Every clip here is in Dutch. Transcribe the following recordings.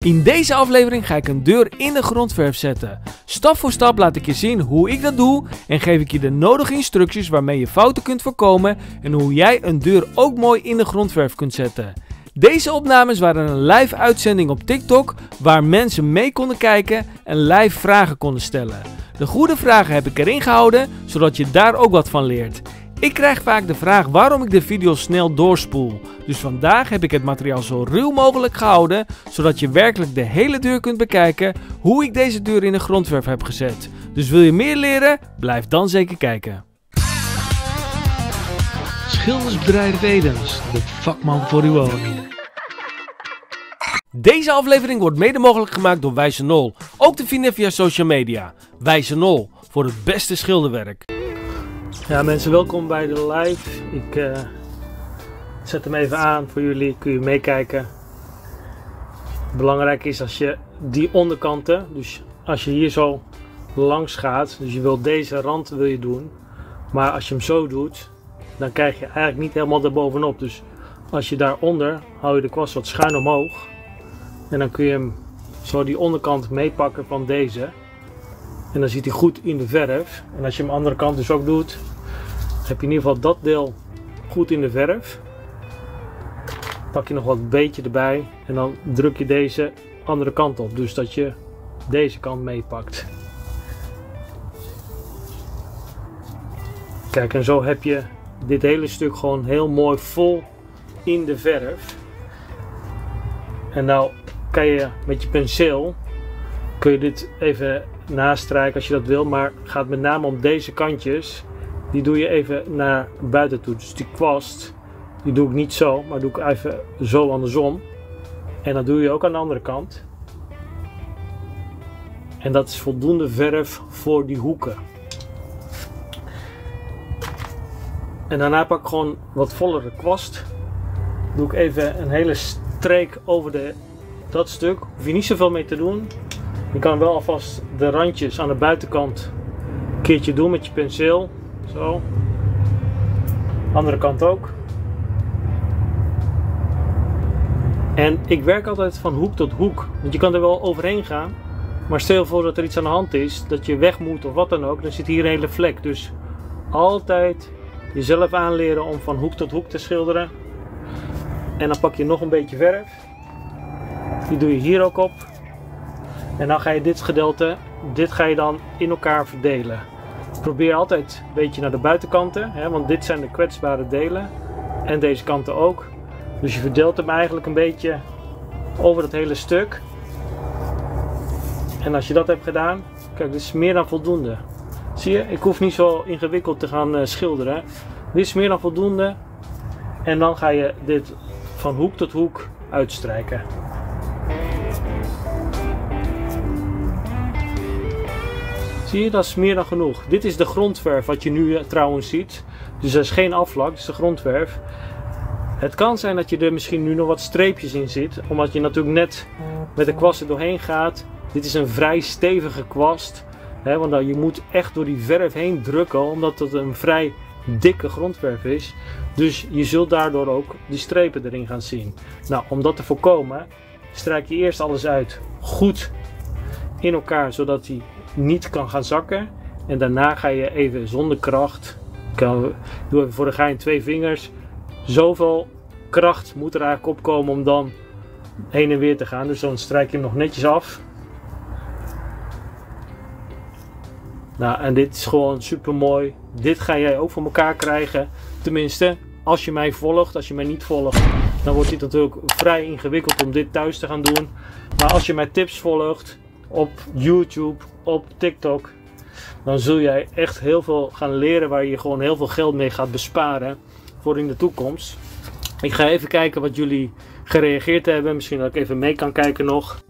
In deze aflevering ga ik een deur in de grondverf zetten. Stap voor stap laat ik je zien hoe ik dat doe en geef ik je de nodige instructies waarmee je fouten kunt voorkomen en hoe jij een deur ook mooi in de grondverf kunt zetten. Deze opnames waren een live uitzending op TikTok waar mensen mee konden kijken en live vragen konden stellen. De goede vragen heb ik erin gehouden, zodat je daar ook wat van leert. Ik krijg vaak de vraag waarom ik de video snel doorspoel. Dus vandaag heb ik het materiaal zo ruw mogelijk gehouden, zodat je werkelijk de hele deur kunt bekijken hoe ik deze deur in de grondverf heb gezet. Dus wil je meer leren? Blijf dan zeker kijken. Schildersbedrijf Edens, de vakman voor uw woning. Deze aflevering wordt mede mogelijk gemaakt door Wijze Nol. Ook te vinden via social media. Wijze Nol, voor het beste schilderwerk. Ja mensen, welkom bij de live. Ik zet hem even aan voor jullie, kun je meekijken. Belangrijk is als je die onderkanten, dus als je hier zo langs gaat, dus je wilt deze rand wil je doen, maar als je hem zo doet, dan krijg je eigenlijk niet helemaal erbovenop. Dus als je daaronder, hou je de kwast wat schuin omhoog en dan kun je hem zo die onderkant meepakken van deze. En dan zit hij goed in de verf. En als je hem de andere kant dus ook doet, heb je in ieder geval dat deel goed in de verf. Pak je nog wat beetje erbij en dan druk je deze andere kant op. Dus dat je deze kant meepakt. Kijk, en zo heb je dit hele stuk gewoon heel mooi vol in de verf. En nou kan je met je penseel, kun je dit even nastrijken als je dat wil. Maar het gaat met name om deze kantjes. Die doe je even naar buiten toe. Dus die kwast, die doe ik niet zo, maar doe ik even zo andersom. En dat doe je ook aan de andere kant. En dat is voldoende verf voor die hoeken. En daarna pak ik gewoon wat vollere kwast. Doe ik even een hele streek over dat stuk. Hoef je niet zoveel mee te doen. Je kan wel alvast de randjes aan de buitenkant een keertje doen met je penseel. Zo. Andere kant ook. En ik werk altijd van hoek tot hoek. Want je kan er wel overheen gaan. Maar stel je voor dat er iets aan de hand is. Dat je weg moet of wat dan ook. Dan zit hier een hele vlek. Dus altijd jezelf aanleren om van hoek tot hoek te schilderen. En dan pak je nog een beetje verf. Die doe je hier ook op. En dan ga je dit gedeelte. Dit ga je dan in elkaar verdelen. Probeer altijd een beetje naar de buitenkanten, hè, want dit zijn de kwetsbare delen en deze kanten ook. Dus je verdeelt hem eigenlijk een beetje over het hele stuk. En als je dat hebt gedaan, kijk, dit is meer dan voldoende. Zie je, ik hoef niet zo ingewikkeld te gaan schilderen. Dit is meer dan voldoende. En dan ga je dit van hoek tot hoek uitstrijken. Zie je, dat is meer dan genoeg. Dit is de grondverf wat je nu trouwens ziet. Dus dat is geen aflak, dat is de grondverf. Het kan zijn dat je er misschien nu nog wat streepjes in zit. Omdat je natuurlijk net met de kwast er doorheen gaat. Dit is een vrij stevige kwast. Hè, want je moet echt door die verf heen drukken. Omdat het een vrij dikke grondverf is. Dus je zult daardoor ook die strepen erin gaan zien. Nou, om dat te voorkomen, strijk je eerst alles uit. Goed in elkaar, zodat die niet kan gaan zakken. En daarna ga je even zonder kracht. Doe even voor de gein 2 vingers. Zoveel kracht moet er eigenlijk opkomen om dan heen en weer te gaan. Dus dan strijk je hem nog netjes af. Nou, en dit is gewoon super mooi. Dit ga jij ook voor elkaar krijgen. Tenminste, als je mij volgt. Als je mij niet volgt, dan wordt dit natuurlijk vrij ingewikkeld om dit thuis te gaan doen. Maar als je mijn tips volgt op YouTube, op TikTok, dan zul jij echt heel veel gaan leren waar je gewoon heel veel geld mee gaat besparen voor in de toekomst. Ik ga even kijken wat jullie gereageerd hebben. Misschien dat ik even mee kan kijken nog.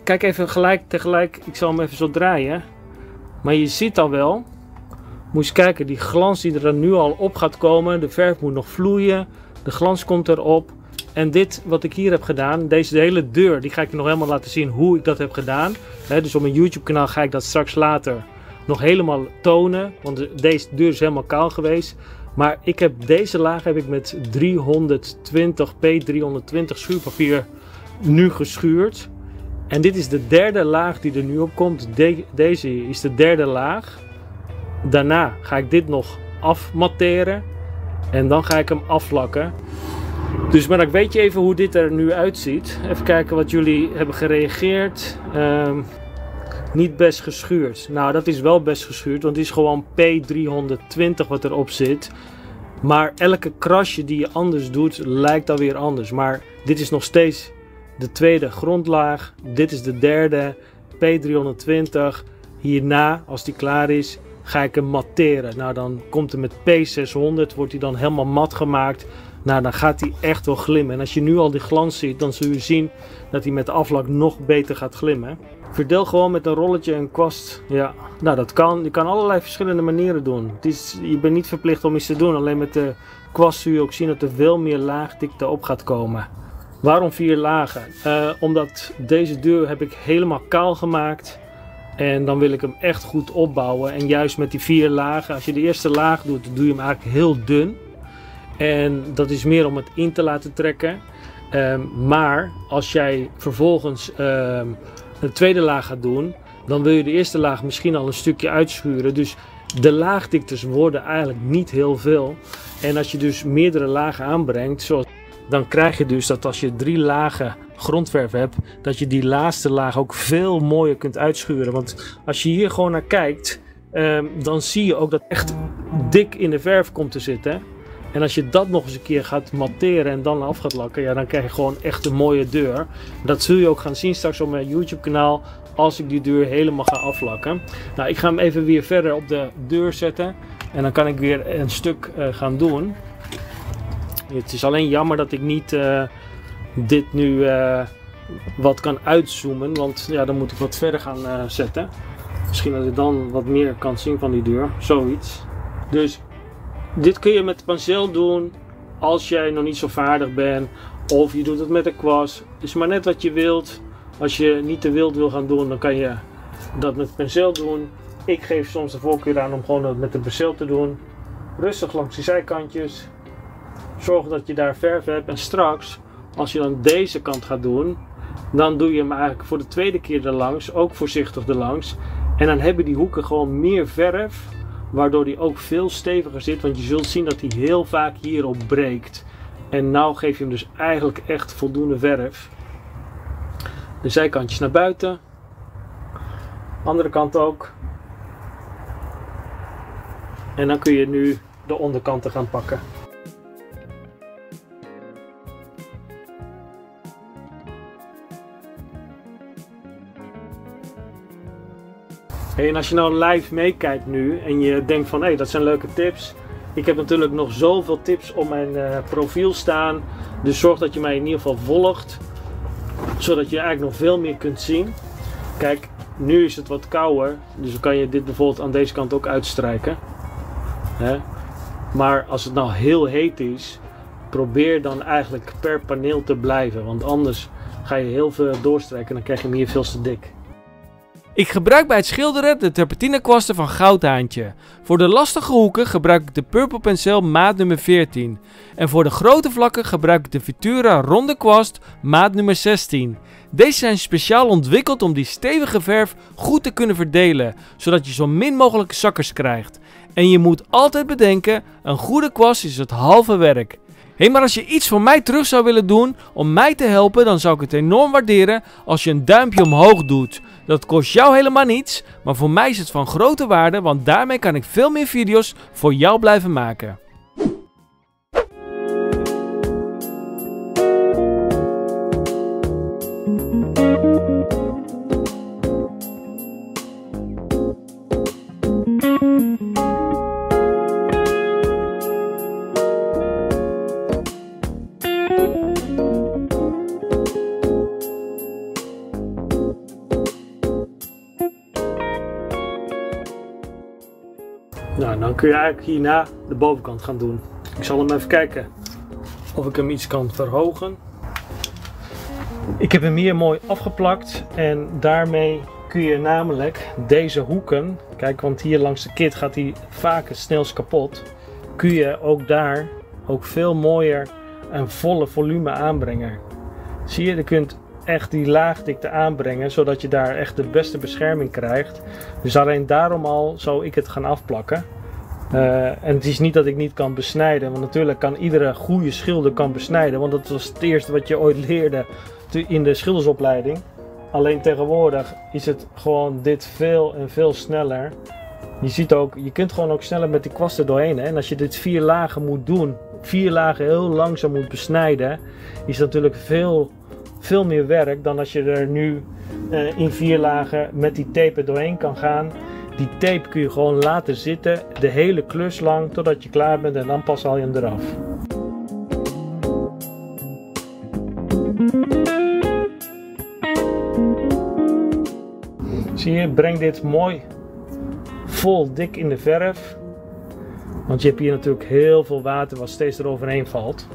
Kijk even tegelijk. Ik zal hem even zo draaien. Maar je ziet al wel. Moet je eens kijken, die glans die er nu al op gaat komen. De verf moet nog vloeien. De glans komt erop. En dit wat ik hier heb gedaan, deze hele deur, die ga ik je nog helemaal laten zien hoe ik dat heb gedaan. Dus op mijn YouTube kanaal ga ik dat straks later nog helemaal tonen. Want deze deur is helemaal kaal geweest. Maar ik heb deze laag met 320 P320 schuurpapier nu geschuurd. En dit is de derde laag die er nu op komt. Deze is de derde laag. Daarna ga ik dit nog afmatteren. En dan ga ik hem aflakken. Dus maar dan weet je even hoe dit er nu uitziet. Even kijken wat jullie hebben gereageerd. Niet best geschuurd. Nou, dat is wel best geschuurd. Want het is gewoon P320 wat erop zit. Maar elke krasje die je anders doet, lijkt dan weer anders. Maar dit is nog steeds de tweede grondlaag. Dit is de derde. P320. Hierna, als die klaar is, ga ik hem matteren. Nou, dan komt hij met P600. Wordt hij dan helemaal mat gemaakt. Nou, dan gaat hij echt wel glimmen. En als je nu al die glans ziet, dan zul je zien dat hij met de aflak nog beter gaat glimmen. Verdeel gewoon met een rolletje en kwast. Ja, nou dat kan. Je kan allerlei verschillende manieren doen. Je bent niet verplicht om iets te doen. Alleen met de kwast zul je ook zien dat er veel meer laagdikte op gaat komen. Waarom 4 lagen? Omdat deze deur heb ik helemaal kaal gemaakt. En dan wil ik hem echt goed opbouwen. En juist met die 4 lagen, als je de eerste laag doet, doe je hem eigenlijk heel dun. En dat is meer om het in te laten trekken. Maar als jij vervolgens een tweede laag gaat doen, dan wil je de eerste laag misschien al een stukje uitschuren. Dus de laagdiktes worden eigenlijk niet heel veel. En als je dus meerdere lagen aanbrengt, dan krijg je dus dat als je 3 lagen grondverf hebt, dat je die laatste laag ook veel mooier kunt uitschuren. Want als je hier gewoon naar kijkt, dan zie je ook dat het echt dik in de verf komt te zitten. En als je dat nog eens een keer gaat matteren en dan af gaat lakken, ja, dan krijg je gewoon echt een mooie deur. Dat zul je ook gaan zien straks op mijn YouTube kanaal als ik die deur helemaal ga aflakken. Nou, ik ga hem even weer verder op de deur zetten en dan kan ik weer een stuk gaan doen. Het is alleen jammer dat ik niet dit nu wat kan uitzoomen, want ja, dan moet ik wat verder gaan zetten. Misschien dat ik dan wat meer kan zien van die deur, zoiets. Dus dit kun je met de penseel doen als jij nog niet zo vaardig bent. Of je doet het met een kwast. Het is maar net wat je wilt. Als je niet te wild wil gaan doen, dan kan je dat met de penseel doen. Ik geef soms de voorkeur aan om gewoon dat met de penseel te doen. Rustig langs die zijkantjes. Zorg dat je daar verf hebt. En straks, als je dan deze kant gaat doen, dan doe je hem eigenlijk voor de tweede keer erlangs. Ook voorzichtig erlangs. En dan hebben die hoeken gewoon meer verf. Waardoor die ook veel steviger zit, want je zult zien dat hij heel vaak hierop breekt. En nou geef je hem dus eigenlijk echt voldoende verf. De zijkantjes naar buiten. Andere kant ook. En dan kun je nu de onderkanten gaan pakken. En als je nou live meekijkt nu en je denkt van hé, dat zijn leuke tips. Ik heb natuurlijk nog zoveel tips op mijn profiel staan. Dus zorg dat je mij in ieder geval volgt. Zodat je eigenlijk nog veel meer kunt zien. Kijk, nu is het wat kouder. Dus dan kan je dit bijvoorbeeld aan deze kant ook uitstrijken. Maar als het nou heel heet is, probeer dan eigenlijk per paneel te blijven. Want anders ga je heel veel doorstrijken en dan krijg je hem hier veel te dik. Ik gebruik bij het schilderen de terpentinekwasten van Goudhaantje. Voor de lastige hoeken gebruik ik de Purple Penseel maat nummer 14. En voor de grote vlakken gebruik ik de Futura ronde kwast maat nummer 16. Deze zijn speciaal ontwikkeld om die stevige verf goed te kunnen verdelen, zodat je zo min mogelijk zakkers krijgt. En je moet altijd bedenken, een goede kwast is het halve werk. Maar als je iets voor mij terug zou willen doen om mij te helpen, dan zou ik het enorm waarderen als je een duimpje omhoog doet. Dat kost jou helemaal niets, maar voor mij is het van grote waarde, want daarmee kan ik veel meer video's voor jou blijven maken. Nou, dan kun je eigenlijk hierna de bovenkant gaan doen. Ik zal hem even kijken of ik hem iets kan verhogen. Ik heb hem hier mooi afgeplakt en daarmee kun je namelijk deze hoeken, kijk, want hier langs de kit gaat hij vaak het snelst kapot, kun je ook daar ook veel mooier een volle volume aanbrengen. Zie je, je kunt echt die laagdikte aanbrengen, zodat je daar echt de beste bescherming krijgt. Dus alleen daarom al zou ik het gaan afplakken. En het is niet dat ik niet kan besnijden, want natuurlijk kan iedere goede schilder kan besnijden, want dat was het eerste wat je ooit leerde in de schildersopleiding. Alleen tegenwoordig is het gewoon dit veel en veel sneller. Je ziet ook, je kunt gewoon ook sneller met die kwast er doorheen. Hè? En als je dit 4 lagen moet doen, 4 lagen heel langzaam moet besnijden, is het natuurlijk veel meer werk dan als je er nu in 4 lagen met die tape er doorheen kan gaan. Die tape kun je gewoon laten zitten, de hele klus lang, totdat je klaar bent en dan pas haal je hem eraf. Zie je, breng dit mooi vol dik in de verf. Want je hebt hier natuurlijk heel veel water wat steeds eroverheen valt.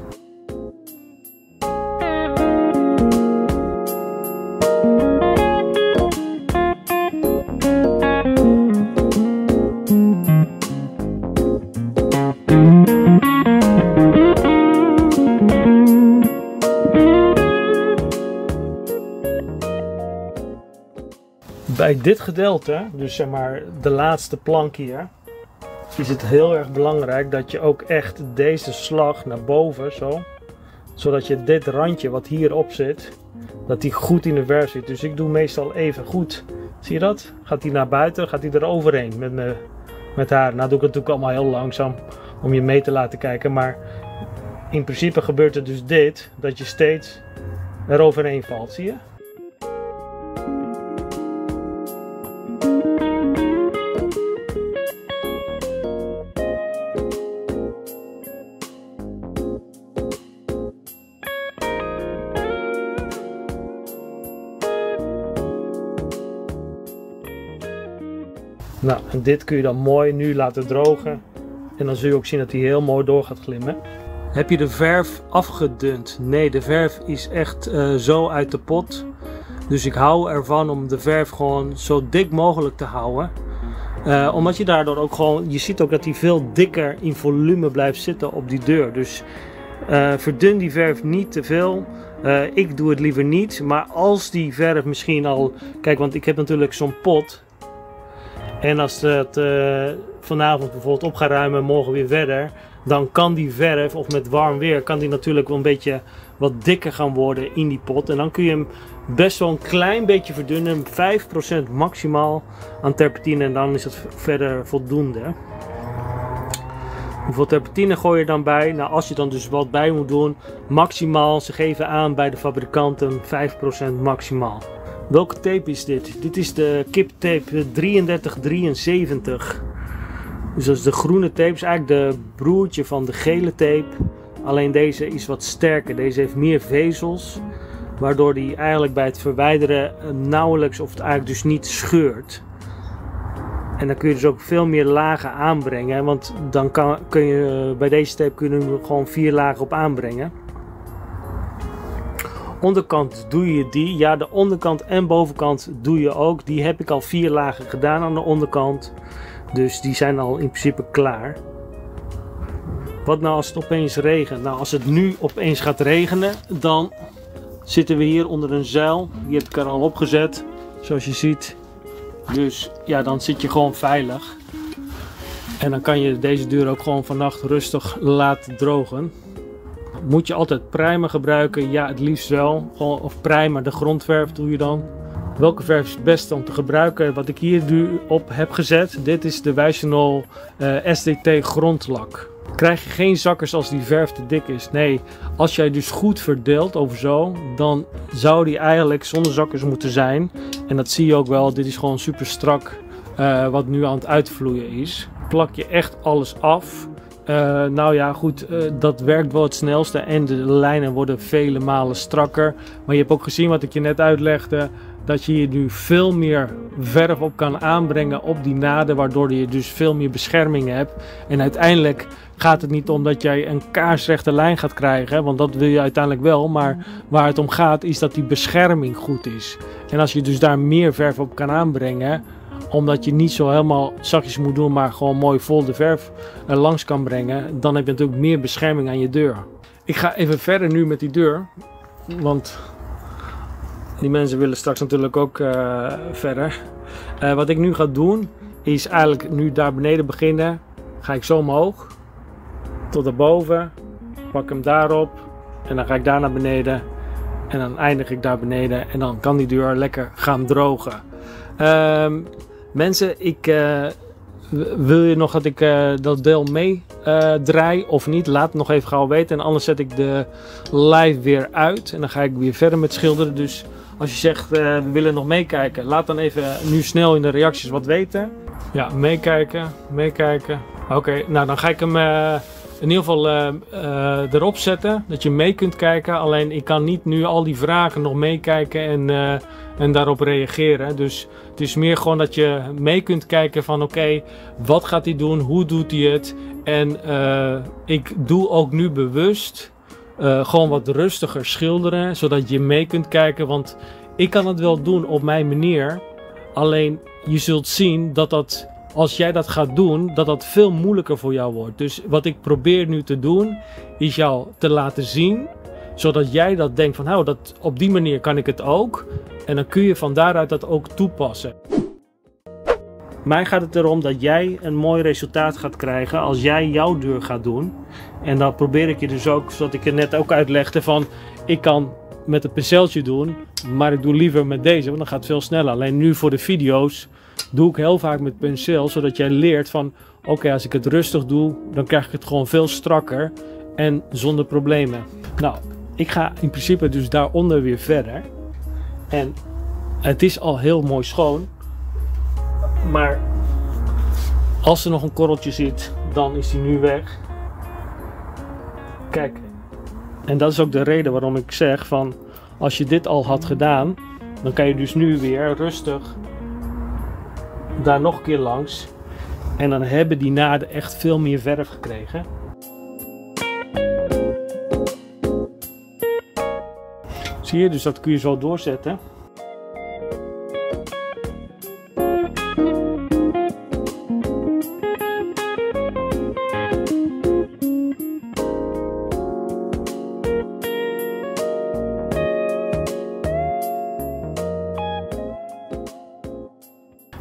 Bij dit gedeelte, dus zeg maar de laatste plank hier, is het heel erg belangrijk dat je ook echt deze slag naar boven, zo, zodat je dit randje wat hierop zit, dat die goed in de verf zit. Dus ik doe meestal even goed, zie je dat? Gaat die naar buiten, gaat die er overheen met haar. Nou doe ik het natuurlijk allemaal heel langzaam om je mee te laten kijken, maar in principe gebeurt er dus dit, dat je steeds eroverheen valt, zie je? Nou, en dit kun je dan mooi nu laten drogen. En dan zul je ook zien dat hij heel mooi door gaat glimmen. Heb je de verf afgedund? Nee, de verf is echt zo uit de pot. Dus ik hou ervan om de verf gewoon zo dik mogelijk te houden. Omdat je daardoor ook gewoon, je ziet ook dat hij veel dikker in volume blijft zitten op die deur. Dus verdun die verf niet te veel. Ik doe het liever niet. Maar als die verf misschien al, kijk, want ik heb natuurlijk zo'n pot. En als het vanavond bijvoorbeeld op gaat ruimen en morgen weer verder, dan kan die verf, of met warm weer, kan die natuurlijk wel een beetje wat dikker gaan worden in die pot. En dan kun je hem best wel een klein beetje verdunnen, 5% maximaal aan terpentine en dan is het verder voldoende. Hoeveel terpentine gooi je dan bij? Nou, als je dan dus wat bij moet doen, maximaal, ze geven aan bij de fabrikanten 5% maximaal. Welke tape is dit? Dit is de Kip tape 3373. Dus dat is de groene tape, is eigenlijk de broertje van de gele tape. Alleen deze is wat sterker. Deze heeft meer vezels, waardoor die eigenlijk bij het verwijderen nauwelijks of het eigenlijk dus niet scheurt. En dan kun je dus ook veel meer lagen aanbrengen, want dan kun je bij deze tape kunnen we gewoon 4 lagen op aanbrengen. Onderkant doe je die, ja, de onderkant en bovenkant doe je ook. Die heb ik al 4 lagen gedaan aan de onderkant, dus die zijn al in principe klaar. Wat nou als het opeens regent? Nou, als het nu opeens gaat regenen, dan zitten we hier onder een zuil. Die heb ik er al opgezet, zoals je ziet. Dus ja, dan zit je gewoon veilig. En dan kan je deze deur ook gewoon vannacht rustig laten drogen. Moet je altijd primer gebruiken? Ja, het liefst wel. Of primer, de grondverf doe je dan. Welke verf is het beste om te gebruiken? Wat ik hier nu op heb gezet, dit is de Wijsenol SDT grondlak. Krijg je geen zakkers als die verf te dik is? Nee, als jij dus goed verdeelt over zo, dan zou die eigenlijk zonder zakkers moeten zijn. En dat zie je ook wel, dit is gewoon super strak wat nu aan het uitvloeien is. Plak je echt alles af. Nou ja, goed, dat werkt wel het snelste en de lijnen worden vele malen strakker. Maar je hebt ook gezien wat ik je net uitlegde, dat je hier nu veel meer verf op kan aanbrengen op die naden, waardoor je dus veel meer bescherming hebt. En uiteindelijk gaat het niet om dat jij een kaarsrechte lijn gaat krijgen, want dat wil je uiteindelijk wel. Maar waar het om gaat is dat die bescherming goed is. En als je dus daar meer verf op kan aanbrengen, omdat je niet zo helemaal zachtjes moet doen, maar gewoon mooi vol de verf langs kan brengen, dan heb je natuurlijk meer bescherming aan je deur. Ik ga even verder nu met die deur, want Die mensen willen straks natuurlijk ook verder. Wat ik nu ga doen is eigenlijk nu daar beneden beginnen. Ga ik zo omhoog tot daarboven. Pak hem daarop en dan ga ik daar naar beneden. En dan eindig ik daar beneden en dan kan die deur lekker gaan drogen. Mensen, wil je nog dat ik dat deel mee draai of niet? Laat het nog even gauw weten. En anders zet ik de live weer uit. En dan ga ik weer verder met schilderen. Dus als je zegt we willen nog meekijken. Laat dan even nu snel in de reacties wat weten. Ja, meekijken. Oké, nou dan ga ik hem in ieder geval erop zetten. Dat je mee kunt kijken. Alleen ik kan niet nu al die vragen nog meekijken en daarop reageren. Dus het is meer gewoon dat je mee kunt kijken van oké, wat gaat hij doen? Hoe doet hij het? En ik doe ook nu bewust gewoon wat rustiger schilderen. Zodat je mee kunt kijken. Want ik kan het wel doen op mijn manier. Alleen je zult zien dat als jij dat gaat doen, dat veel moeilijker voor jou wordt. Dus wat ik probeer nu te doen, is jou te laten zien. Zodat jij dat denkt van nou, op die manier kan ik het ook. En dan kun je van daaruit dat ook toepassen. Mij gaat het erom dat jij een mooi resultaat gaat krijgen als jij jouw deur gaat doen. En dan probeer ik je dus ook, zoals ik je net ook uitlegde, van ik kan met een penseeltje doen, maar ik doe liever met deze, want dan gaat het veel sneller. Alleen nu voor de video's doe ik heel vaak met penseel, zodat jij leert van oké, als ik het rustig doe, dan krijg ik het gewoon veel strakker en zonder problemen. Nou, ik ga in principe dus daaronder weer verder. En het is al heel mooi schoon. Maar als er nog een korreltje zit, dan is die nu weg. Kijk, en dat is ook de reden waarom ik zeg van als je dit al had gedaan, dan kan je dus nu weer rustig daar nog een keer langs. En dan hebben die naden echt veel meer verf gekregen. Zie je, dus dat kun je zo doorzetten.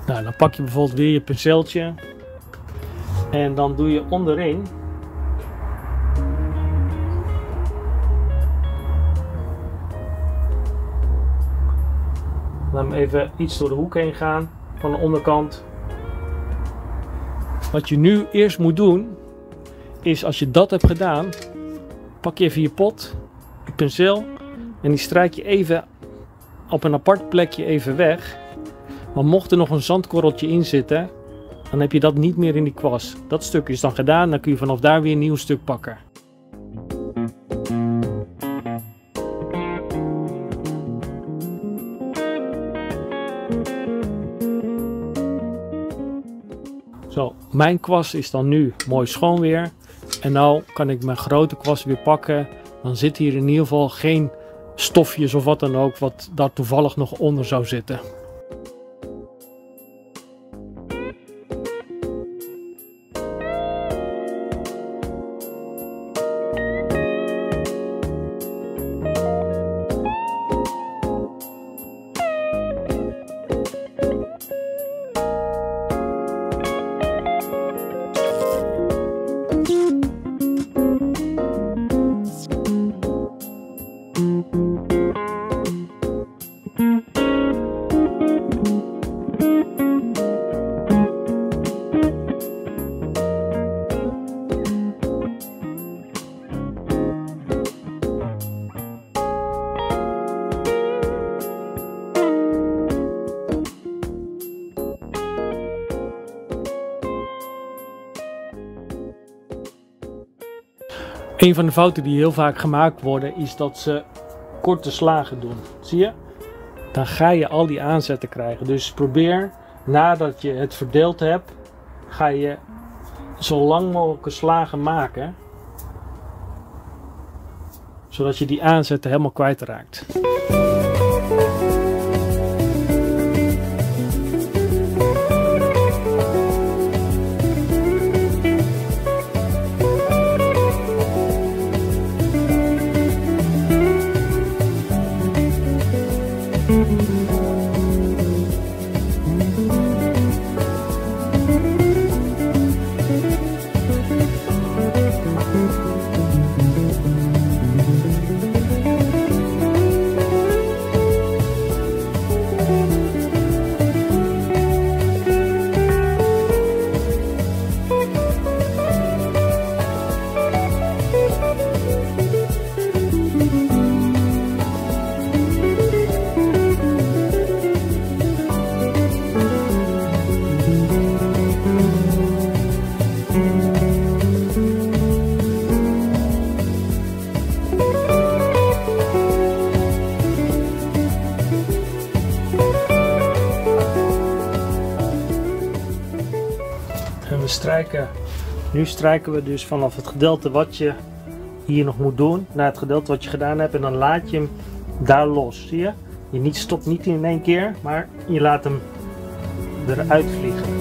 Nou, dan pak je bijvoorbeeld weer je penseeltje en dan doe je onderin laat hem even iets door de hoek heen gaan van de onderkant. Wat je nu eerst moet doen is, als je dat hebt gedaan, pak je even je pot, je penseel en die strijk je even op een apart plekje even weg. Maar mocht er nog een zandkorreltje in zitten, dan heb je dat niet meer in die kwast. Dat stuk is dan gedaan, dan kun je vanaf daar weer een nieuw stuk pakken. Zo, mijn kwast is dan nu mooi schoon weer. En nou kan ik mijn grote kwast weer pakken. Dan zit hier in ieder geval geen stofjes of wat dan ook, wat daar toevallig nog onder zou zitten. Een van de fouten die heel vaak gemaakt worden is dat ze korte slagen doen. Zie je? Dan ga je al die aanzetten krijgen. Dus probeer, nadat je het verdeeld hebt, ga je zo lang mogelijke slagen maken. Zodat je die aanzetten helemaal kwijtraakt. En nu strijken we dus vanaf het gedeelte wat je hier nog moet doen, naar het gedeelte wat je gedaan hebt, en dan laat je hem daar los. Zie je? Je stopt niet in één keer, maar je laat hem eruit vliegen.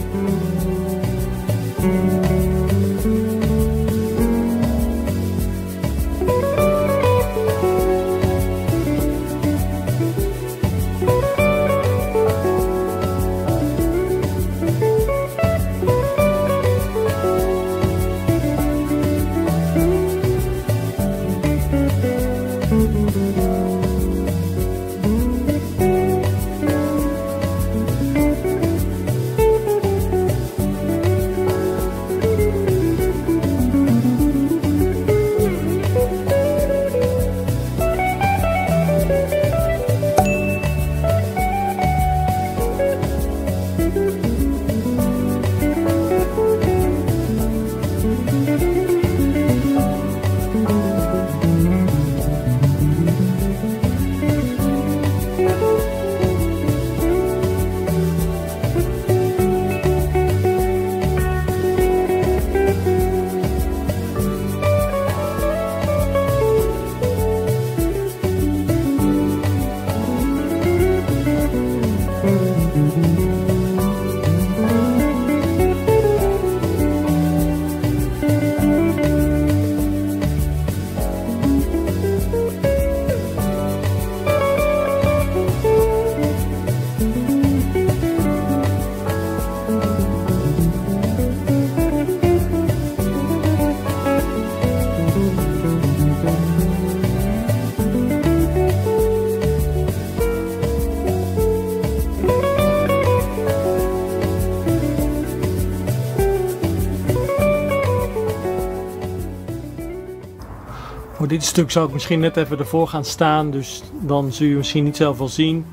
Voor dit stuk zou ik misschien net even ervoor gaan staan, dus dan zul je misschien niet zoveel zien.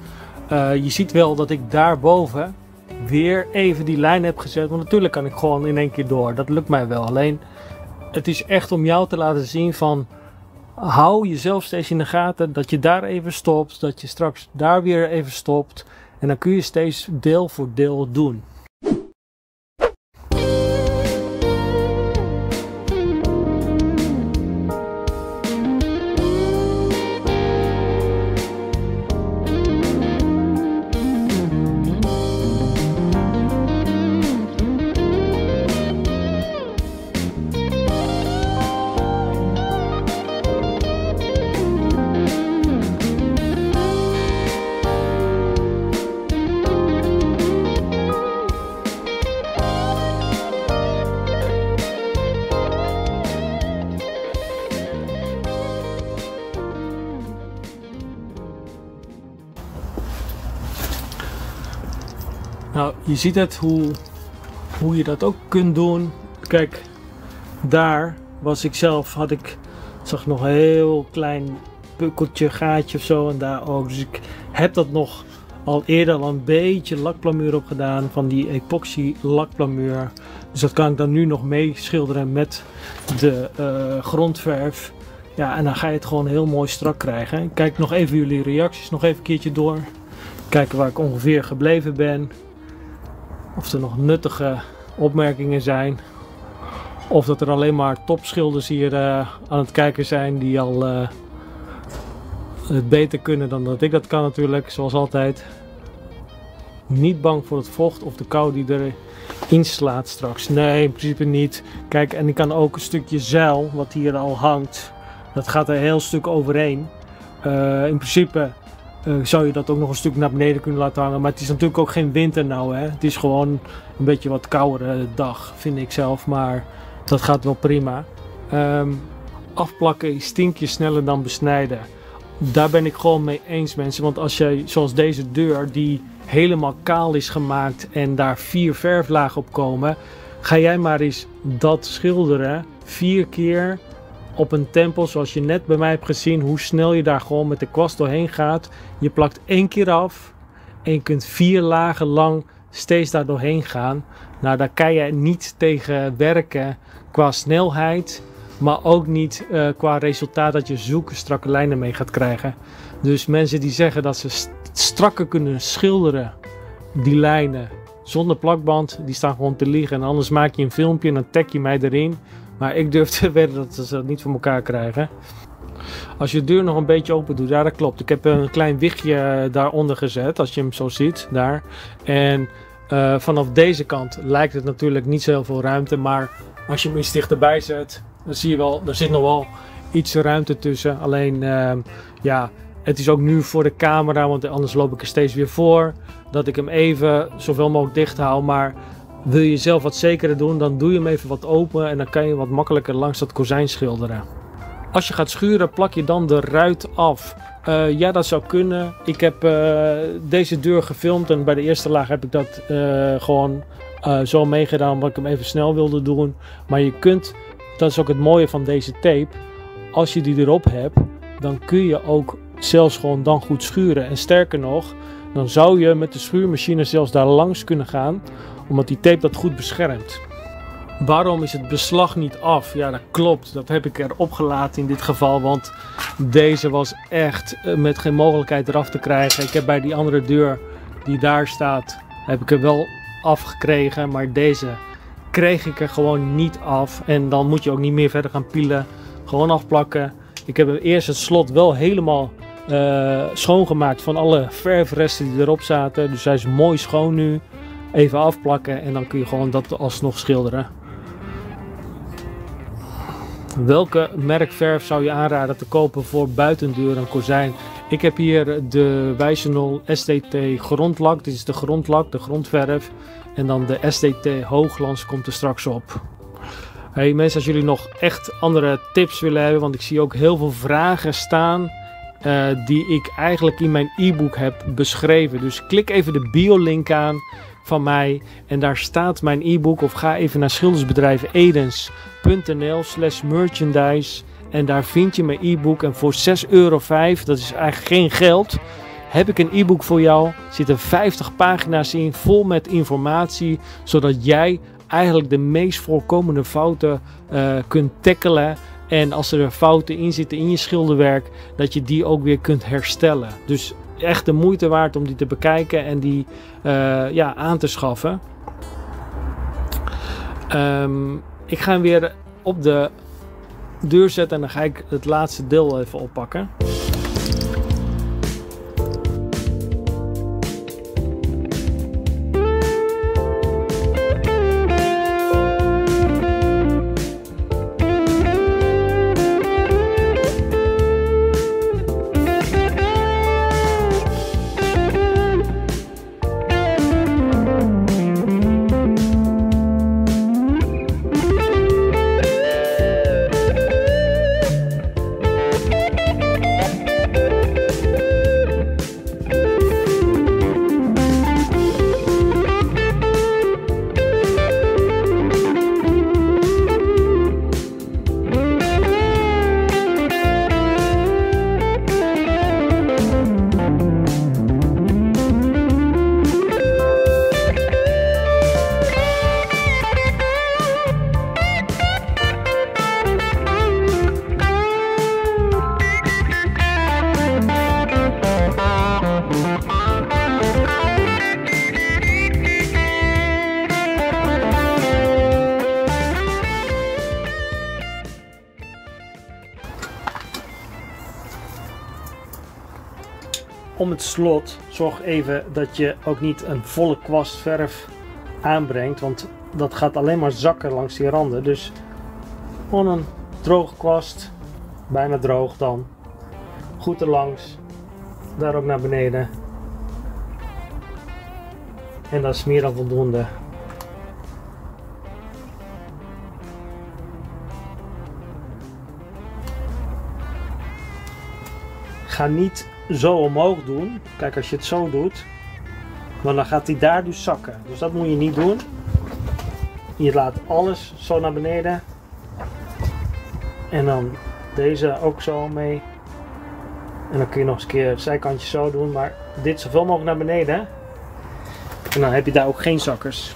Je ziet wel dat ik daarboven weer even die lijn heb gezet, want natuurlijk kan ik gewoon in één keer door. Dat lukt mij wel, alleen het is echt om jou te laten zien van hou jezelf steeds in de gaten, dat je daar even stopt, dat je straks daar weer even stopt en dan kun je steeds deel voor deel doen. Nou, je ziet het hoe je dat ook kunt doen. Kijk, daar was ik zelf, zag nog een heel klein pukkeltje, gaatje of zo en daar ook. Dus ik heb dat nog al eerder al een beetje lakplamuur op gedaan van die epoxy lakplamuur. Dus dat kan ik dan nu nog mee schilderen met de grondverf. Ja, en dan ga je het gewoon heel mooi strak krijgen. Kijk nog even jullie reacties nog even een keertje door. Kijken waar ik ongeveer gebleven ben. Of er nog nuttige opmerkingen zijn. Of dat er alleen maar topschilders hier aan het kijken zijn die al het beter kunnen dan dat ik dat kan natuurlijk. Zoals altijd. Niet bang voor het vocht of de kou die erin slaat straks. Nee, in principe niet. Kijk, en ik kan ook een stukje zeil wat hier al hangt. Dat gaat er een heel stuk overheen. In principe zou je dat ook nog een stuk naar beneden kunnen laten hangen. Maar het is natuurlijk ook geen winter nou, hè. Het is gewoon een beetje wat koudere dag, vind ik zelf. Maar dat gaat wel prima. Afplakken is 10 keer sneller dan besnijden. Daar ben ik gewoon mee eens, mensen. Want als jij, zoals deze deur, die helemaal kaal is gemaakt en daar 4 verflagen op komen, ga jij maar eens dat schilderen 4 keer op een tempo zoals je net bij mij hebt gezien, hoe snel je daar gewoon met de kwast doorheen gaat. Je plakt 1 keer af en je kunt 4 lagen lang steeds daar doorheen gaan. Nou, daar kan je niet tegen werken qua snelheid, maar ook niet qua resultaat dat je zulke strakke lijnen mee gaat krijgen. Dus mensen die zeggen dat ze strakker kunnen schilderen, die lijnen, zonder plakband, die staan gewoon te liegen. En anders maak je een filmpje en dan tag je mij erin. Maar ik durf te wedden dat ze dat niet voor elkaar krijgen. Als je de deur nog een beetje open doet, ja, dat klopt. Ik heb een klein wichtje daaronder gezet, als je hem zo ziet, daar. En vanaf deze kant lijkt het natuurlijk niet zo heel veel ruimte. Maar als je hem iets dichterbij zet, dan zie je wel, er zit nog wel iets ruimte tussen. Alleen, ja, het is ook nu voor de camera, want anders loop ik er steeds weer voor. Dat ik hem even zoveel mogelijk dicht hou. Maar wil je zelf wat zekerder doen, dan doe je hem even wat open. En dan kan je wat makkelijker langs dat kozijn schilderen. Als je gaat schuren, plak je dan de ruit af. Ja, dat zou kunnen. Ik heb deze deur gefilmd en bij de eerste laag heb ik dat gewoon zo meegedaan, omdat ik hem even snel wilde doen. Maar je kunt, dat is ook het mooie van deze tape, als je die erop hebt, dan kun je ook zelfs gewoon dan goed schuren. En sterker nog, dan zou je met de schuurmachine zelfs daar langs kunnen gaan, omdat die tape dat goed beschermt. Waarom is het beslag niet af? Ja, dat klopt. Dat heb ik erop gelaten in dit geval, want deze was echt met geen mogelijkheid eraf te krijgen. Ik heb bij die andere deur die daar staat, heb ik er wel afgekregen, maar deze kreeg ik er gewoon niet af. En dan moet je ook niet meer verder gaan pielen. Gewoon afplakken. Ik heb eerst het slot wel helemaal schoongemaakt van alle verfresten die erop zaten. Dus hij is mooi schoon nu. Even afplakken en dan kun je gewoon dat alsnog schilderen. Welke merk verf zou je aanraden te kopen voor buitendeur en kozijn? Ik heb hier de Wijzenol SDT grondlak. Dit is de grondlak, de grondverf. En dan de SDT hoogglans komt er straks op. Hey mensen, als jullie nog echt andere tips willen hebben, want ik zie ook heel veel vragen staan die ik eigenlijk in mijn e-book heb beschreven. Dus klik even de bio-link aan van mij en daar staat mijn e-book, of ga even naar schildersbedrijvenedens.nl/merchandise en daar vind je mijn e-book. En voor €6,05, dat is eigenlijk geen geld, heb ik een e-book voor jou. Er zitten 50 pagina's in, vol met informatie, zodat jij eigenlijk de meest voorkomende fouten kunt tackelen. En als er fouten in zitten in je schilderwerk, dat je die ook weer kunt herstellen. Dus echt de moeite waard om die te bekijken en die ja, aan te schaffen. Ik ga hem weer op de deur zetten en dan ga ik het laatste deel even oppakken. Om het slot, zorg even dat je ook niet een volle kwast verf aanbrengt, want dat gaat alleen maar zakken langs die randen. Dus gewoon een droge kwast, bijna droog dan, goed erlangs, daar ook naar beneden. En dat is meer dan voldoende. Ga niet zo omhoog doen. Kijk, als je het zo doet, want dan gaat hij daar dus zakken. Dus dat moet je niet doen. Je laat alles zo naar beneden. En dan deze ook zo mee. En dan kun je nog eens een keer het zijkantje zo doen. Maar dit zoveel mogelijk naar beneden. En dan heb je daar ook geen zakkers.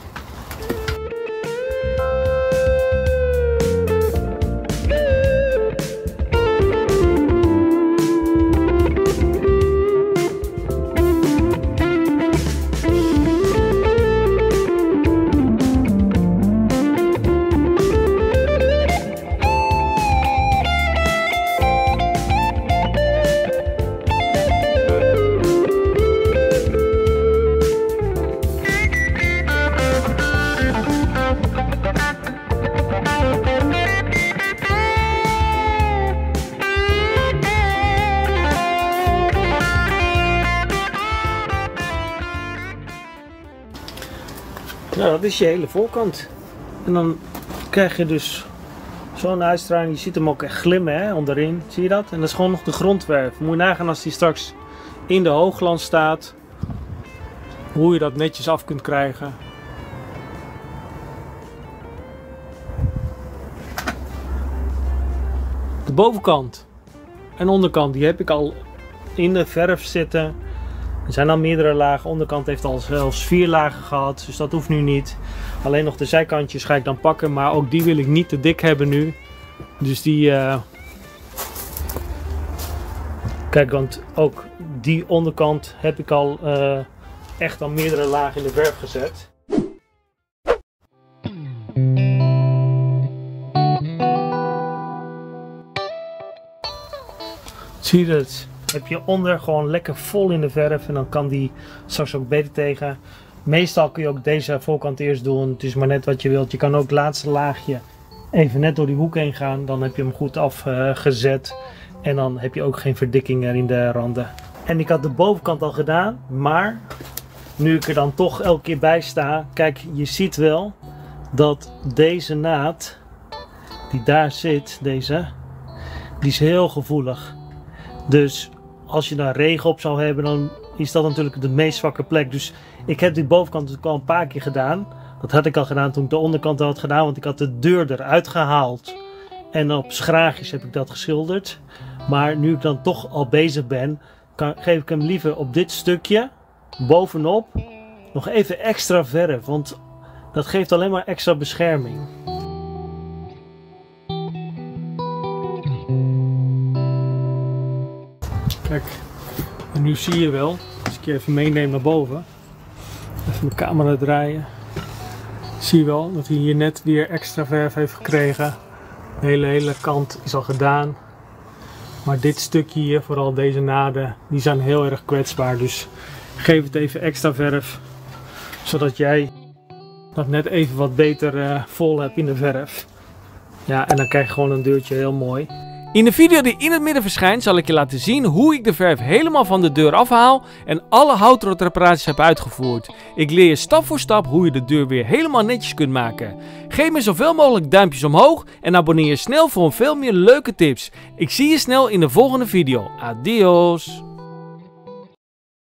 Nou, dat is je hele voorkant. En dan krijg je dus zo'n uitstraling. Je ziet hem ook echt glimmen, hè, onderin. Zie je dat? En dat is gewoon nog de grondwerf. Moet je nagaan als die straks in de hoogglans staat. Hoe je dat netjes af kunt krijgen. De bovenkant en onderkant, die heb ik al in de verf zitten. Er zijn al meerdere lagen. Onderkant heeft al zelfs 4 lagen gehad. Dus dat hoeft nu niet. Alleen nog de zijkantjes ga ik dan pakken. Maar ook die wil ik niet te dik hebben nu. Dus die... Kijk, want ook die onderkant heb ik al echt al meerdere lagen in de verf gezet. Zie je het? Heb je onder gewoon lekker vol in de verf en dan kan die straks ook beter tegen. Meestal kun je ook deze voorkant eerst doen. Het is maar net wat je wilt. Je kan ook het laatste laagje even net door die hoek heen gaan. Dan heb je hem goed afgezet. En dan heb je ook geen verdikking er in de randen. En ik had de bovenkant al gedaan. Maar nu ik er dan toch elke keer bij sta. Kijk, je ziet wel dat deze naad die daar zit, deze, die is heel gevoelig. Dus als je daar regen op zou hebben, dan is dat natuurlijk de meest zwakke plek. Dus ik heb die bovenkant natuurlijk al een paar keer gedaan. Dat had ik al gedaan toen ik de onderkant al had gedaan, want ik had de deur eruit gehaald. En op schraagjes heb ik dat geschilderd. Maar nu ik dan toch al bezig ben, geef ik hem liever op dit stukje, bovenop, nog even extra verf. Want dat geeft alleen maar extra bescherming. Kijk, en nu zie je wel, als ik je even meeneem naar boven, even mijn camera draaien, zie je wel dat hij hier net weer extra verf heeft gekregen. De hele kant is al gedaan, maar dit stukje hier, vooral deze naden, die zijn heel erg kwetsbaar. Dus geef het even extra verf, zodat jij dat net even wat beter vol hebt in de verf. Ja, en dan krijg je gewoon een deurtje heel mooi. In de video die in het midden verschijnt zal ik je laten zien hoe ik de verf helemaal van de deur afhaal en alle houtrootreparaties heb uitgevoerd. Ik leer je stap voor stap hoe je de deur weer helemaal netjes kunt maken. Geef me zoveel mogelijk duimpjes omhoog en abonneer je snel voor veel meer leuke tips. Ik zie je snel in de volgende video. Adios!